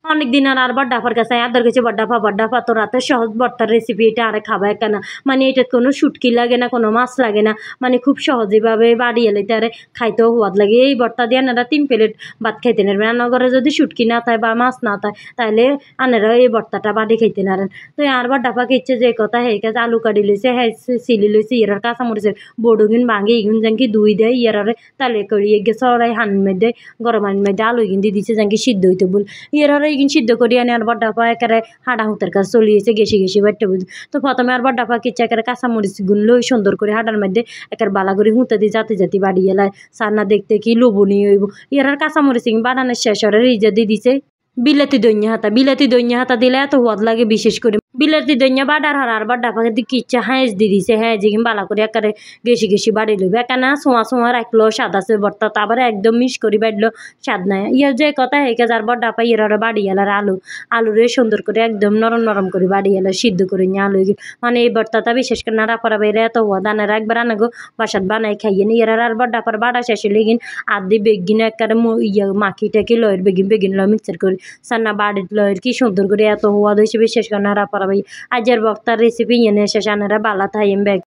অনেক দিন আর বড়্ডাফার কাছে আদর কাছে বড়্ডাফা তো রাতে সহজ ভর্তার রেসিপি এটা আরে খাবা একখানা মানে এটা কোনো শুটকি লাগে না কোনো মাছ লাগে না মানে খুব সহজেভাবে বাড়ি এলে তারে খাইতেও হওয়াদ লাগে এই ভর্তা দিয়ে আনারা 3 প্লেট ভাত খাইতে নারবেন আনার ঘরে যদি শুটকি না থাকে বা মাছ না থাকে তাহলে আনারা এই ভর্তাটা বাড়ি খাইতে নারেন তো আর বড়্ডাফাকে ইচ্ছে যে কথা হে কাজ আলু কাটি লইছে হ্যাঁ সিলি লইছে ইয়ার কাঁচামরিচের বড়গুন ভাঙে ইগুন জাঙ্কি দুই দেয় ইয়ারে তালে করি এগে সরাই হান মধ্যে গরম হানির মধ্যে আলু কিন্তু দিছে জাঙ্কি সিদ্ধ হইতে বল ইয়ারে ইগুন সিদ্ধ করি আনে আর বড়্ডাফা একেবারে হাঁটা হুঁতের কাছে চলিয়েছে গেছি বাড়তে বুঝ তো প্রথমে আর বড়্ডাফা কিচ্ছে একেবারে কাঁচামরিচ গুন লই সুন্দর করে হাঁটার মধ্যে একের বালা করে হুঁতে দিয়ে জাতি বাড়ি এলায় সান্না দেখতে কি লোভনীয় হইব ইয়ার কাঁচামরিচ বানানোর শেষ হরে রিজা দিয়ে দিছে বিলাতি দইয়া হাতা দিলে এত সোয়াদ লাগে বিশেষ করে বিলাতি দইয়া বাডার হার আর বড়্ডাফাকে দিকে ইচ্ছা হাঁস দিয়ে দিছে হ্যাঁ জিগিম বালা করে একেবারে গেছি বাড়ি লইবে একানা সোয়া রাখলো স্বাদ আছে ভর্তা তো আবার একদম মিস করি বাড়লো স্বাদ নাই ইয়ার যে কথা হে কাজ আর বড়্ডাফা ইয়ার বাড়ি এলার আলুরে সুন্দর করে একদম নরম করে বাড়ি এলা সিদ্ধ করে নিয়ে আলু মানে এই ভর্তাটা বিশেষ করে নাড়া পড়া বাইরে এত হওয়া দানার একবার আনাগো বাসাত বানাই খাইয়ে নি ইয়ার আর বড়্ডাফার বাড়া শেষে লেগিন আদি বেগিন একেবারে মাখি টাকি লয়ের বেগিন লয় মিক্সার করে সান্না বাড়ির লয়ের কি সুন্দর করে এত হওয়া হয়েছে বিশেষ করে নাড়া পড়া ভাই আজের বক্তার রেসিপি এনে শেষ আনারা বালা থাইম ব্যাগ